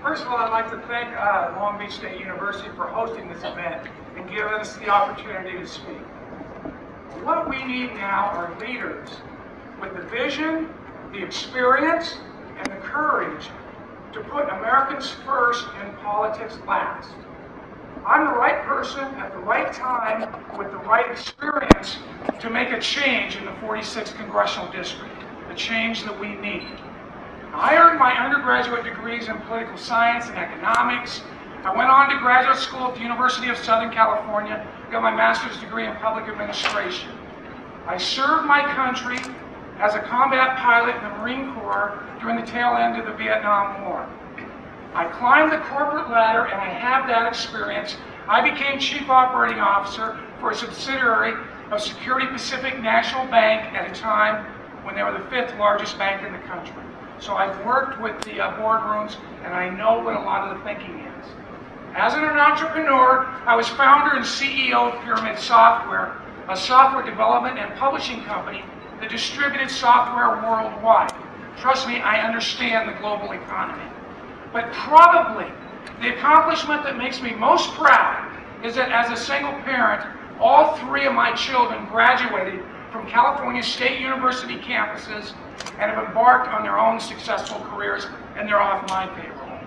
First of all, I'd like to thank Long Beach State University for hosting this event and giving us the opportunity to speak. What we need now are leaders with the vision, the experience, and the courage to put Americans first and politics last. I'm the right person at the right time with the right experience to make a change in the 46th Congressional District, a change that we need. I earned my undergraduate degrees in political science and economics. I went on to graduate school at the University of Southern California, got my master's degree in public administration. I served my country as a combat pilot in the Marine Corps during the tail end of the Vietnam War. I climbed the corporate ladder and I have that experience. I became Chief Operating Officer for a subsidiary of Security Pacific National Bank at a time when they were the 5th largest bank in the country. So I've worked with the boardrooms and I know what a lot of the thinking is. As an entrepreneur, I was founder and CEO of Pyramid Software, a software development and publishing company that distributed software worldwide. Trust me, I understand the global economy. But probably the accomplishment that makes me most proud is that as a single parent, all 3 of my children graduated from California State University campuses and have embarked on their own successful careers, and they're off my payroll.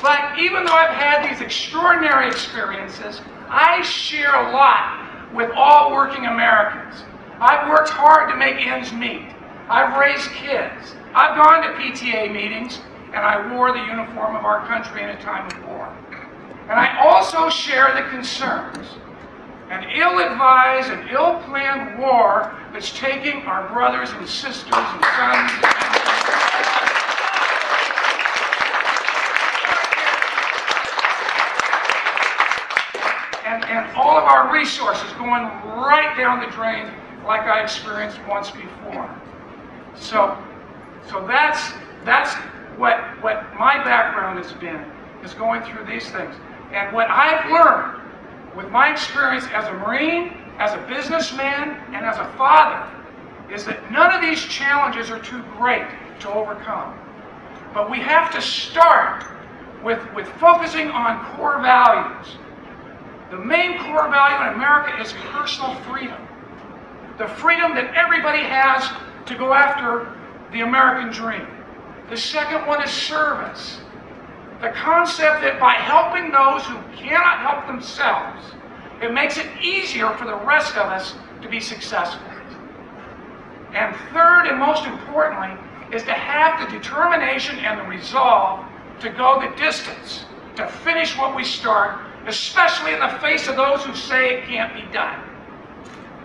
But even though I've had these extraordinary experiences, I share a lot with all working Americans. I've worked hard to make ends meet. I've raised kids. I've gone to PTA meetings, and I wore the uniform of our country in a time of war. And I also share the concerns. An ill-advised and ill-planned war that's taking our brothers and sisters and sons and all of our resources going right down the drain like I experienced once before. So that's what my background has been, is going through these things. And what I've learned with my experience as a Marine, as a businessman, and as a father, is that none of these challenges are too great to overcome. But we have to start with focusing on core values. The main core value in America is personal freedom. The freedom that everybody has to go after the American dream. The second one is service. The concept that by helping those who cannot help themselves, it makes it easier for the rest of us to be successful. And third, and most importantly, is to have the determination and the resolve to go the distance, to finish what we start, especially in the face of those who say it can't be done.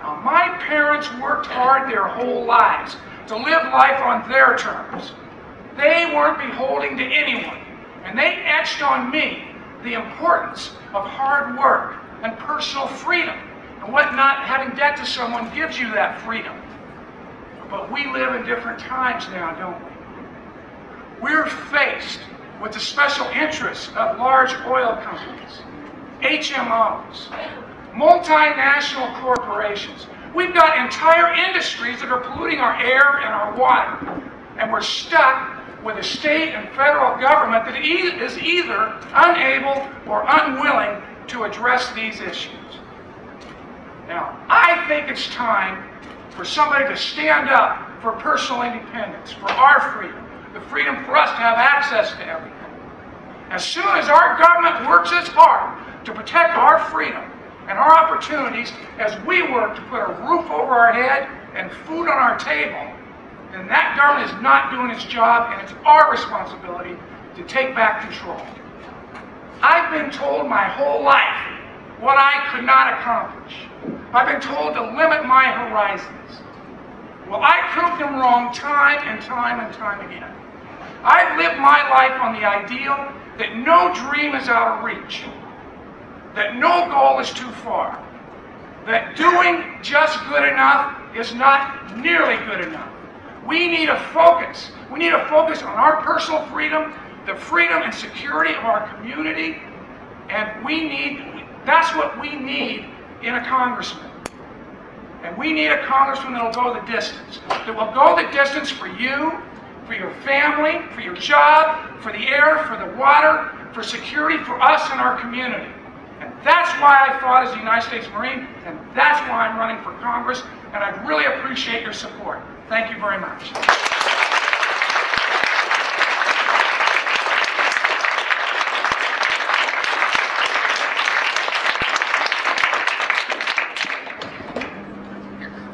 Now, my parents worked hard their whole lives to live life on their terms. They weren't beholden to anyone, and they etched on me the importance of hard work and personal freedom, and what not having debt to someone gives you that freedom. But we live in different times now, don't we? We're faced with the special interests of large oil companies, HMOs, multinational corporations. We've got entire industries that are polluting our air and our water, and we're stuck with a state and federal government that is either unable or unwilling to address these issues. Now, I think it's time for somebody to stand up for personal independence, for our freedom, the freedom for us to have access to everything. As soon as our government works as hard to protect our freedom and our opportunities as we work to put a roof over our head and food on our table, then that government is not doing its job, and it's our responsibility to take back control. I've been told my whole life what I could not accomplish. I've been told to limit my horizons. Well, I proved them wrong time and time and time again. I've lived my life on the ideal that no dream is out of reach, that no goal is too far, that doing just good enough is not nearly good enough. We need a focus. We need a focus on our personal freedom, the freedom and security of our community, and that's what we need in a congressman. And we need a congressman that will go the distance, that will go the distance for you, for your family, for your job, for the air, for the water, for security, for us and our community. And that's why I fought as a United States Marine, and that's why I'm running for Congress, and I really appreciate your support. Thank you very much.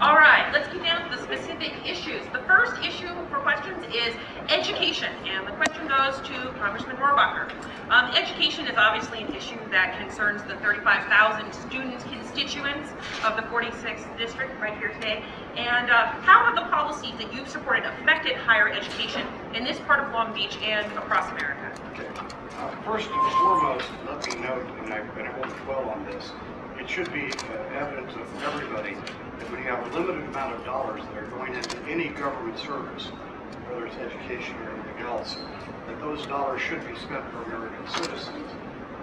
All right, let's get down to the specific issues. The first issue for questions is education, and the question goes to Congressman Rohrabacher. Education is obviously an issue that concerns the 35,000 student constituents of the 46th district right here today. And how have the policies that you've supported affected higher education in this part of Long Beach and across America? Okay. First and foremost, let me note, and I won't dwell on this, it should be evident to everybody that when you have a limited amount of dollars that are going into any government service, whether it's education or anything else, that those dollars should be spent for American citizens,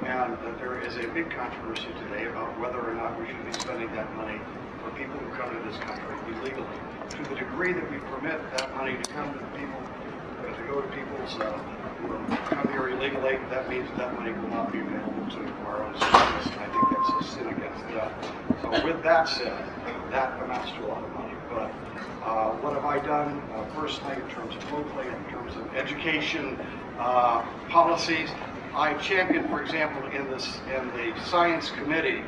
and that there is a big controversy today about whether or not we should be spending that money for people who come to this country illegally. To the degree that we permit that money to come to the people, to go to people's who come here illegally, that means that money will not be available to our own citizens, and I think that's a sin against that. So with that said, that amounts to a lot of money. But what have I done personally in terms of locally, in terms of education policies? I championed, for example, in the science committee,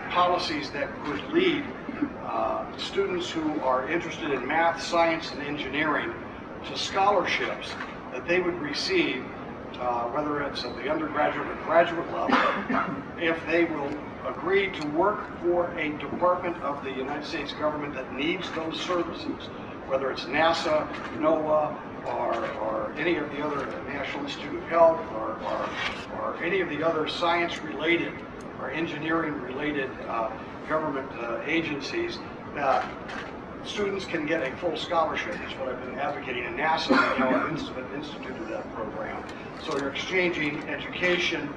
policies that would lead students who are interested in math, science, and engineering to scholarships that they would receive, whether it's at the undergraduate or graduate level, if they will agree to work for a department of the United States government that needs those services, whether it's NASA, NOAA, or any of the other National Institute of Health, or any of the other science-related or engineering-related government agencies, that students can get a full scholarship. Is what I've been advocating, and NASA instituted that program. So you're exchanging education,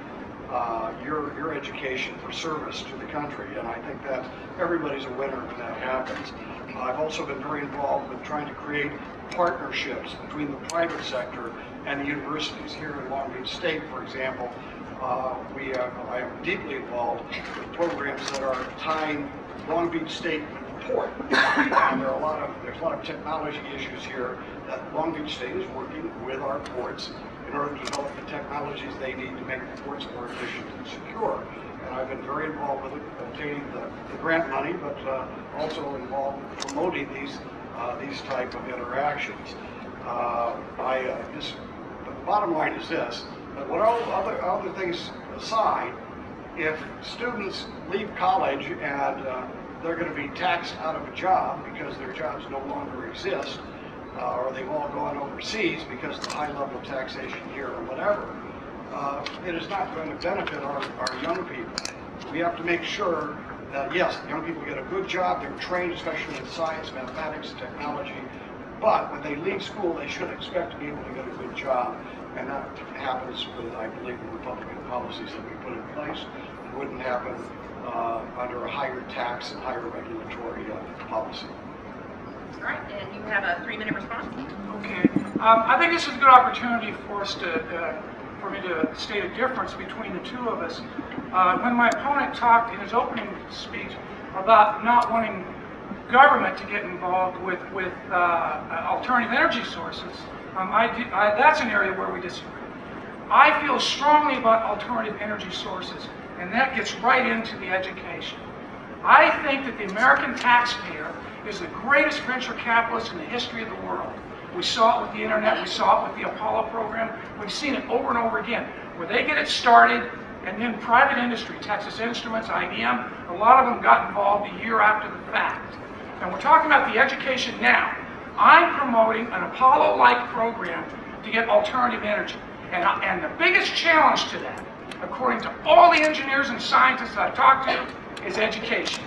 your education for service to the country, and I think that everybody's a winner when that happens. I've also been very involved with trying to create partnerships between the private sector and the universities. Here in Long Beach State, for example, I am deeply involved with programs that are tying Long Beach State with the port. And there's a lot of technology issues here that Long Beach State is working with our ports in order to develop the technologies they need to make the ports more efficient and secure. And I've been very involved with obtaining the grant money, but also involved with promoting these type of interactions. The bottom line is this: that what all other things aside, if students leave college and they're going to be taxed out of a job because their jobs no longer exist, or they've all gone overseas because of the high level of taxation here or whatever, it is not going to benefit our young people. We have to make sure that, yes, young people get a good job, they're trained especially in science, mathematics, technology, but when they leave school they should expect to be able to get a good job, and that happens with, I believe, the Republican policies that we put in place. It wouldn't happen under a higher tax and higher regulatory policy. All right, and you have a 3-minute response. Okay, I think this is a good opportunity for us for me to state a difference between the two of us. When my opponent talked in his opening speech about not wanting government to get involved with alternative energy sources, that's an area where we disagree. I feel strongly about alternative energy sources, and that gets right into the education. I think that the American taxpayer is the greatest venture capitalist in the history of the world. We saw it with the internet, we saw it with the Apollo program, we've seen it over and over again, where they get it started, and then private industry, Texas Instruments, IBM, a lot of them got involved a year after the fact. And we're talking about the education now. I'm promoting an Apollo-like program to get alternative energy. And the biggest challenge to that, according to all the engineers and scientists I've talked to, is education.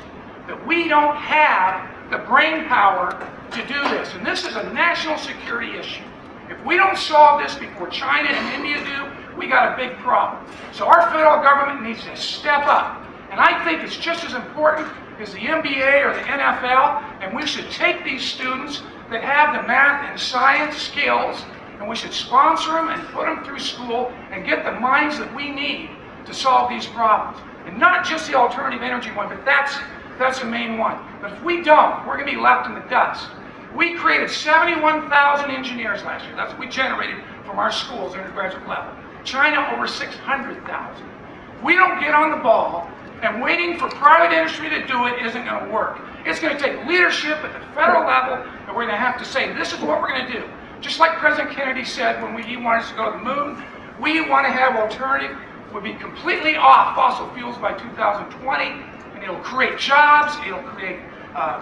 That we don't have the brain power to do this. And this is a national security issue. If we don't solve this before China and India do, we got a big problem. So our federal government needs to step up. And I think it's just as important as the NBA or the NFL, and we should take these students that have the math and science skills, and we should sponsor them and put them through school and get the minds that we need to solve these problems. And not just the alternative energy one, but that's the main one. But if we don't, we're going to be left in the dust. We created 71,000 engineers last year. That's what we generated from our schools at undergraduate level. China, over 600,000. We don't get on the ball, and waiting for private industry to do it isn't going to work. It's going to take leadership at the federal level, and we're going to have to say, this is what we're going to do. Just like President Kennedy said when he wanted us to go to the moon, we want to have alternative. We'll be completely off fossil fuels by 2020, and it'll create jobs, it'll create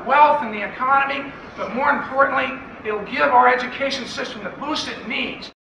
wealth in the economy, but more importantly, it'll give our education system the boost it needs.